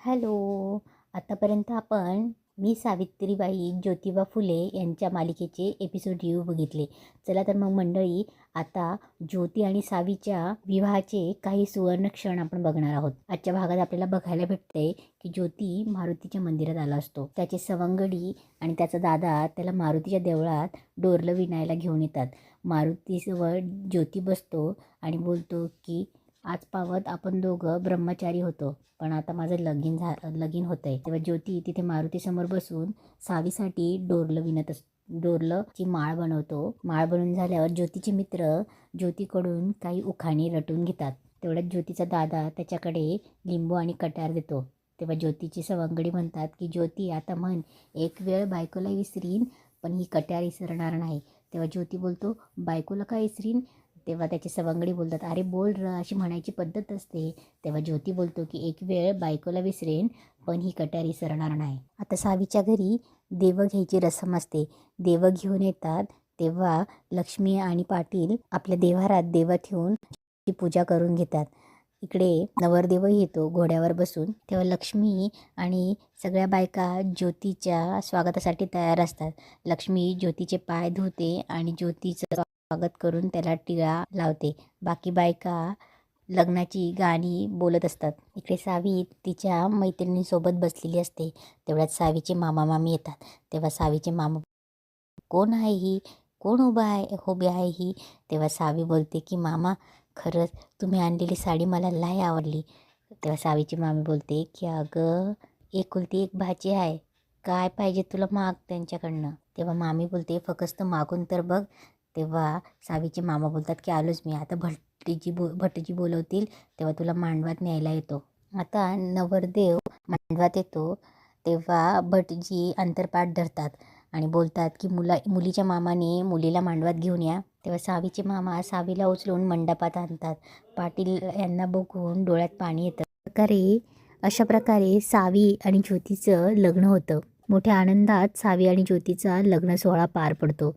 Hello. आतापर्यंत आपण मी सावित्रीबाई ज्योतिबा फुले यांच्या मालिकेचे एपिसोड रिव्ह्यू बघितले. चला तर मग मंडळी, आता ज्योती आणि सावीच्या विवाहाचे काही सुवर्ण क्षण आपण बघणार आहोत. आजच्या भागात आपल्याला बघायला भेटते की ज्योती मारुतीच्या मंदिरात आला असतो. त्याचे सवंगडी आणि त्याचा दादा त्याला मारुतीच्या देवळात डोरलं विणायला घेऊन येतात. मारुतीजवळ ज्योती बसतो आणि बोलतो की आज पावत आपण दोघं ब्रह्मचारी होतो, पण आता माझं लगीन होतं आहे. तेव्हा ज्योती तिथे मारुतीसमोर बसून सावीसाठी डोरलं विणत डोरलंची माळ बनवतो. माळ बनवून झाल्यावर ज्योतीचे मित्र ज्योतीकडून काही उखाणे रटून घेतात. तेवढ्यात ज्योतीचा दादा त्याच्याकडे लिंबू आणि कट्यार देतो. तेव्हा ज्योतीची सवंगडी म्हणतात की ज्योती आता म्हण, एक वेळ बायकोला विसरीन पण ही कट्यार विसरणार नाही. तेव्हा ज्योती बोलतो, बायकोला काय विसरीन? तेव्हा त्याचे सवंगडी बोलतात, अरे बोल र, अशी म्हणायची पद्धत असते. तेव्हा ज्योती बोलतो की एक वेळ बायकोला विसरेन पण ही कट्यार विसरणार नाही. आता सावीच्या घरी देवं घ्यायची रसम असते. देवं घेऊन येतात तेव्हा लक्ष्मी आणि पाटील आपल्या देव्हारात देवं ठेवून ती पूजा करून घेतात. इकडे नवरदेवही येतो घोड्यावर बसून. तेव्हा लक्ष्मी आणि सगळ्या बायका ज्योतीच्या स्वागतासाठी तयार असतात. लक्ष्मी ज्योतीचे पाय धुते आणि ज्योतीचं स्वागत करून त्याला टिळा लावते. बाकी बायका लग्नाची गाणी बोलत असतात. इकडे सावी तिच्या मैत्रिणींसोबत बसलेली असते. तेवढ्यात सावीचे मामा मामी येतात. तेव्हा सावीचे मामा, कोण आहे ही, कोण उभी आहे ही? तेव्हा सावी बोलते की मामा, खरंच तुम्ही आणलेली साडी मला लय आवडली. तेव्हा सावीची मामी बोलते की अगं, एकुलती एक भाची आहे, काय पाहिजे तुला माग त्यांच्याकडनं. तेव्हा मामी बोलते, फक्त मागून तर बघ. तेव्हा सावीचे मामा बोलतात की आलोच मी, आता भटजी बोलवतील तेव्हा तुला मांडवात न्यायला येतो. आता नवरदेव मांडवात येतो तेव्हा भटजी अंतरपाठ धरतात आणि बोलतात की मुलीच्या मामाने मुलीला मांडवात घेऊन या. तेव्हा सावीचे मामा सावीला उचलून मंडपात आणतात. पाटील यांना बघून डोळ्यात पाणी येतं. अशा प्रकारे सावी आणि ज्योतीचं लग्न होतं. मोठ्या आनंदात सावी आणि ज्योतीचा लग्न सोहळा पार पडतो.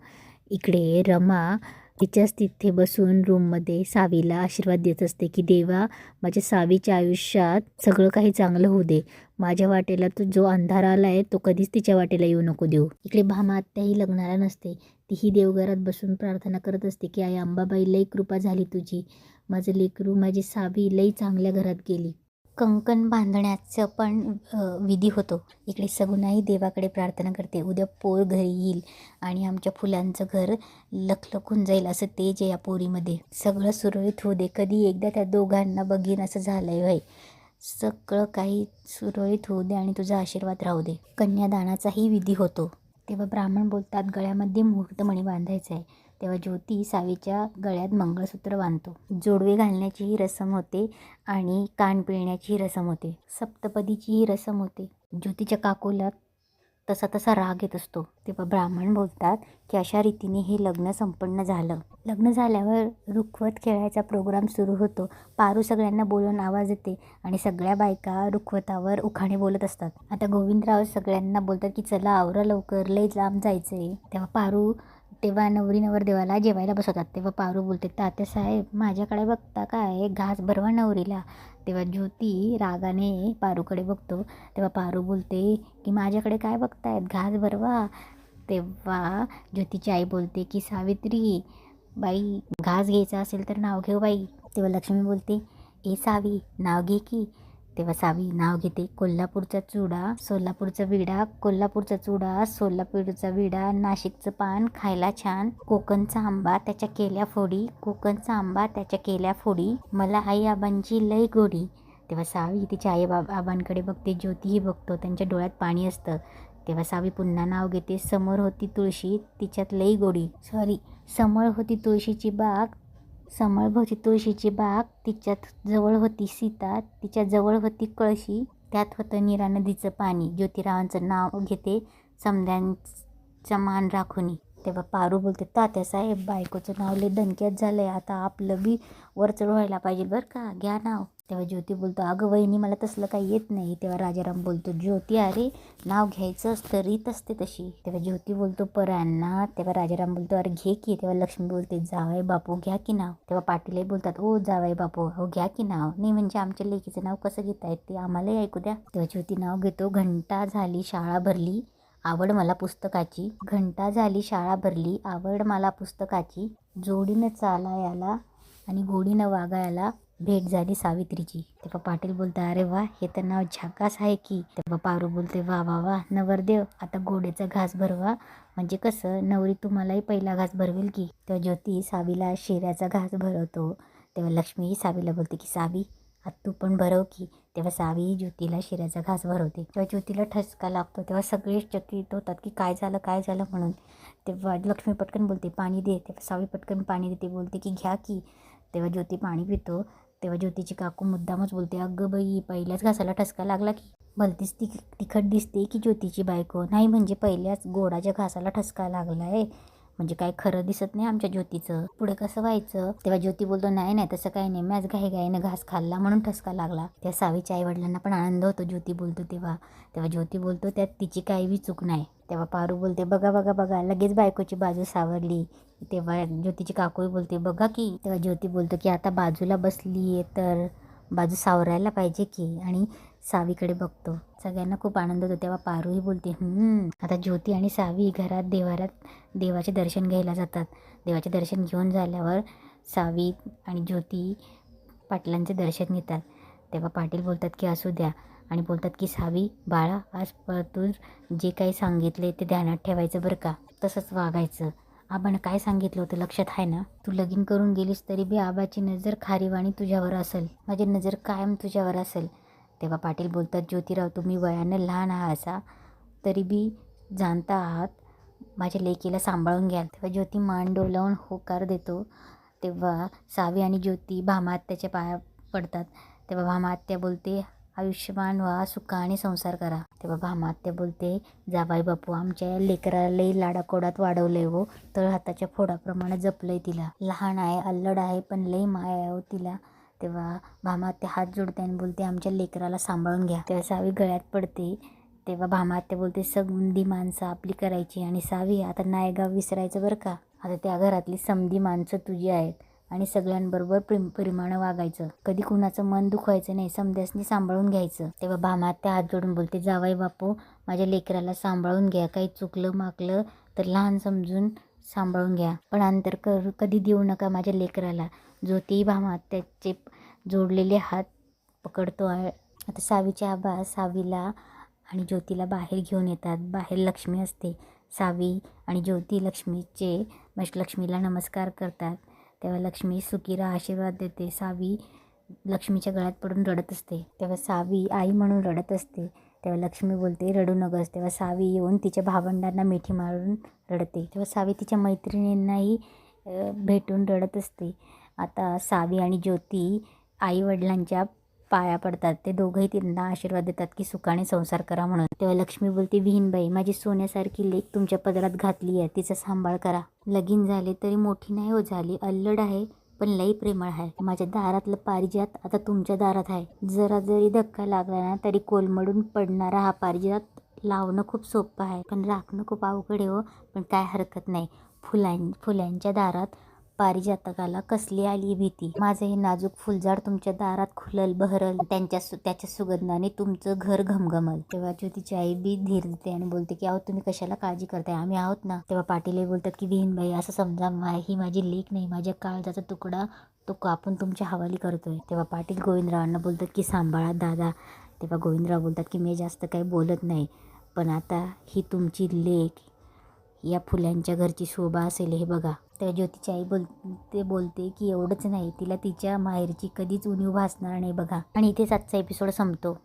इकडे रमा तिच्याच तिथे बसून रूममध्ये सावीला आशीर्वाद देत असते की देवा, माझ्या सावीच्या आयुष्यात सगळं काही चांगलं होऊ दे. माझ्या वाटेला तो जो अंधार आला आहे तो कधीच तिच्या वाटेला येऊ नको देऊ. इकडे भामा आत्याही लग्नाला नसते. तीही देवघरात बसून प्रार्थना करत असते की आई अंबाबाई, लई कृपा झाली तुझी, माझं लेकरू माझी सावी लई चांगल्या घरात गेली. कंकण बांधण्याचं पण विधी होतो. इकडे सगुनाही देवाकडे प्रार्थना करते, उद्या पोर घरी येईल आणि आमच्या फुलांचं घर लखलखून जाईल असं तेज आहे या पोरीमध्ये. सगळं सुरळीत होऊ दे, कधी एकदा त्या दोघांना बघीन असं झालंय व्हय. सगळं काही सुरळीत होऊ दे आणि तुझा आशीर्वाद राहू दे. कन्यादानाचाही विधी होतो. तेव्हा ब्राह्मण बोलतात, गळ्यामध्ये मुहूर्तमणी बांधायचं आहे. तेव्हा ज्योती सावीच्या गळ्यात मंगळसूत्र बांधतो. जोडवे घालण्याचीही रसम होते आणि कान पिळण्याचीही रसम होते. सप्तपदीचीही रसम होते. ज्योतीच्या काकूला तसा राग येत असतो. तेव्हा ब्राह्मण बोलतात की अशा रीतीने हे लग्न संपन्न झालं. लग्न झाल्यावर रुखवत खेळायचा प्रोग्राम सुरू होतो. पारू सगळ्यांना बोलून आवाज येते आणि सगळ्या बायका रुखवतावर उखाणे बोलत असतात. आता गोविंदराव सगळ्यांना बोलतात की चला आवरा लवकर, लई लांब जायचंय. तेव्हा नवरी नवरदेवाला जेवायला बसवतात. तेव्हा पारू बोलते, तात्यासाहेब माझ्याकडे बघता काय, घास भरवा नवरीला. तेव्हा ज्योती रागाने पारूकडे बघतो. तेव्हा पारू बोलते की माझ्याकडे काय बघतायत, घास भरवा. तेव्हा ज्योतीची आई बोलते की सावित्री बाई, घास घ्यायचा असेल तर नाव घेऊ बाई. तेव्हा लक्ष्मी बोलते, ए सावी नाव घे की. तेव्हा सावी नाव घेते, कोल्हापूरचा चुडा सोलापूरचा विडा, कोल्हापूरचा चुडा सोलापूरचा विडा, नाशिकचं पान खायला छान, कोकणचा आंबा त्याच्या केल्या फोडी, कोकणचा आंबा त्याच्या केल्या फोडी, मला आई आबांची लई गोडी. तेव्हा सावी तिच्या आई आबांकडे बघते. ज्योतीही बघतो, त्यांच्या डोळ्यात पाणी असतं. तेव्हा सावी पुन्हा नाव घेते, समोर होती तुळशी तिच्यात लई गोडी, समोर होती तुळशीची बाग, समोरभोवती तुळशीची बाग, तिच्यात जवळ होती सीता, तिच्या जवळ होती कळशी, त्यात होतं नीरा नदीचं पाणी. ज्योतिरावांचं नाव घेते, समद्यांचा मान राखुनी. तेव्हा पारू बोलते, तात्यासाहेब बायकोचं नाव लय दणक्यात झालंय, आता आपलं बी वर चढ व्हायला पाहिजे बरं का, घ्या नाव. तेव्हा ज्योती बोलतो अगं वहिनी मला तसलं काही येत नाही. तेव्हा राजाराम बोलतो ज्योती अरे नाव घ्यायचं असतं, रीत असते तशी. तेव्हा ज्योती बोलतो परांना. तेव्हा राजाराम बोलतो अरे घे की. तेव्हा लक्ष्मी बोलते जावई बापू घ्या की नाव. तेव्हा पाटीलही बोलतात ओ जावई बापू हो घ्या की नाव. नाही म्हणजे आमच्या लेकीचं नाव कसं घेतायत ते आम्हालाही ऐकू द्या. तेव्हा ज्योती नाव घेतो. घंटा झाली शाळा भरली आवड मला पुस्तकाची. घंटा झाली शाळा भरली आवड मला पुस्तकाची. जोडीनं चालायला आणि गोडीनं वागायला भेट झाली सावित्रीची. तेव्हा पाटील बोलता अरे वा हे तर नाव झकास आहे की. तेव्हा पारू बोलते वा वा वा नवरदेव आता गोडेचा घास भरवा. म्हणजे कसं नवरी तुम्हालाही पहिला घास भरवेल की. तेव्हा ज्योती सावीला शिऱ्याचा घास भरवतो. तेव्हा लक्ष्मी सावीला बोलते की सावी आता तू पण भरव की. तेव्हा सावी ज्योतीला शिऱ्याचा घास भरवते. तेव्हा ज्योतीला ठसका लागतो. तेव्हा सगळेच चकित होतात की काय झालं म्हणून. तेव्हा लक्ष्मी पटकन बोलते पाणी दे. तेव्हा सावी पटकन पाणी देते. बोलते की घ्या की. तेव्हा ज्योती पाणी पितो. तेव्हा ज्योतीची काकू मुद्दामच बोलते अगं बाई पहिल्याच घासाला ठसका लागला की. भलतीच तिखट दिसते की ज्योतीची बायको. नाही म्हणजे पहिल्याच गोडाच्या घासाला ठसका लागलाय. म्हणजे काय खरं दिसत नाही आमच्या ज्योतीचं. पुढे कसं व्हायचं. तेव्हा ज्योती बोलतो नाही तसं काही नाही. मॅच घाईघाईनं घास खाल्ला म्हणून ठसका लागला. त्या सावीच्या आईवडिलांना पण आनंद होतो ज्योती बोलतो तेव्हा. तेव्हा ज्योती बोलतो त्यात तिची काही बी चूक नाही. तेव्हा पारू बोलते बघा लगेच बायकोची बाजू सावरली. तेव्हा ज्योतीची काकूही बोलते बघा की. तेव्हा ज्योती बोलतो की आता बाजूला बसली तर बाजू सावरायला पाहिजे की. आणि सावीकडे बघतो. सगळ्यांना खूप आनंद होतो. तेव्हा पारूही बोलते आता ज्योती आणि सावी घरात देवाचे दर्शन घ्यायला जातात. देवाचे दर्शन घेऊन झाल्यावर सावी आणि ज्योती पाटलांचे दर्शन घेतात. तेव्हा पाटील बोलतात की असू द्या. आणि बोलतात की सावी बाळा आज तू जे काही सांगितले ते ध्यानात ठेवायचं बरं का. तसंच वागायचं. आबानं काय सांगितलं होतं लक्षात आहे ना. तू लगीन करून गेलीस तरी बी आबाची नजर खारीवाणी तुझ्यावर असेल. माझी नजर कायम तुझ्यावर असेल. तेव्हा पाटील बोलतात ज्योतिराव तुम्ही वयाने लहान आहात असा तरी बी जाणता आहात. माझ्या लेकीला सांभाळून घ्याल. तेव्हा ज्योती मान डोलावून होकार देतो. तेव्हा सावी आणि ज्योती भामात्याच्या पाया पडतात. तेव्हा भामात्या बोलते आयुष्यमान व्हा सुखाने संसार करा. तेव्हा भामात्या बोलते जाबाई बापू आमच्या लेकराला लई लाडाकोडात वाढवलंय हो. तळ हाताच्या फोडाप्रमाणे जपलंय तिला. लहान आहे अल्लड आहे पण लई माया आहे हो तिला. तेव्हा भामात्या हात जोडते आणि बोलते आमच्या लेकराला सांभाळून घ्या. तेव्हा सावी गळ्यात पडते. तेव्हा भामात्या बोलते समधी माणसं आपली करायची. आणि सावी आता नायगाव विसरायचं बरं का. आता त्या घरातली समधी माणसं तुझी आहेत आणि सगळ्यांबरोबर प्रेमानं वागायचं. कधी कुणाचं मन दुखवायचं नाही. समध्यासनी सांभाळून घ्यायचं. तेव्हा भामात्या हात जोडून बोलते जावाई बापू माझ्या लेकराला सांभाळून घ्या. काही चुकलं माकलं तर लहान समजून सांभाळून घ्या. पण अंतर कधी देऊ नका माझ्या लेकराला. ज्योती भामात्याचे जोडलेले हात पकडतो. आता सावीचे आबा सावीला आणि ज्योतीला बाहेर घेऊन येतात. बाहेर लक्ष्मी असते. सावी आणि ज्योती लक्ष्मीला नमस्कार करतात. तेव्हा लक्ष्मी सुखीरा आशीर्वाद देते. सावी लक्ष्मीच्या गळ्यात पडून रडत असते. तेव्हा सावी आई म्हणून रडत असते. तेव्हा लक्ष्मी बोलते रडू नकोस. तेव्हा सावी येऊन तिच्या भावंडांना मिठी मारून रडते. तेव्हा सावी तिच्या मैत्रिणींनाही भेटून रडत असते. आता सावी आणि ज्योती आई वडिलांच्या पाया पडतात. ते दोघंही त्यांना आशीर्वाद देतात की सुखाने संसार करा म्हणून. तेव्हा लक्ष्मी बोलते विहीनबाई माझी सोन्यासारखी लेक तुमच्या पदरात घातली आहे. तिचा सांभाळ करा. लगीन झाले तरी मोठी नाही हो झाली. अल्लड आहे पण लई प्रेमळ आहे. माझ्या दारातलं पारिजात आता तुमच्या दारात आहे. जरा जरी धक्का लागला ना तरी कोलमडून पडणारा हा पारिजात लावणं खूप सोपं आहे पण राखणं खूप अवघड आहे हो. पण काय हरकत नाही. फुलांच्या दारात पारिजातकाला कसली आली भीती. माझं हे नाजूक फुलझाड तुमच्या दारात खुलल बहरल. त्याच्या सुगंधाने तुमचं घर घमघमल. तेव्हा ज्योतीची आई बी धीर देते आणि बोलते की अहो तुम्ही कशाला काळजी करताय आम्ही आहोत ना. तेव्हा पाटीलही बोलतात की विहीनबाई असं समजा ही माझी लेक नाही माझ्या काळजाचा तुकडा तो कापून तुमच्या हवाली करतोय. तेव्हा पाटील गोविंदरावांना बोलतात की सांभाळा दादा. तेव्हा गोविंदराव बोलतात की मी जास्त काही बोलत नाही पण आता ही तुमची लेक या फुलांच्या घरची शोभा असेल हे बघा. तेव्हा ज्योतीची आई बोलते की एवढंच नाही तिला तिच्या माहेरची कधीच उणीव भासणार नाही बघा. आणि इथेच आजचा एपिसोड संपतो.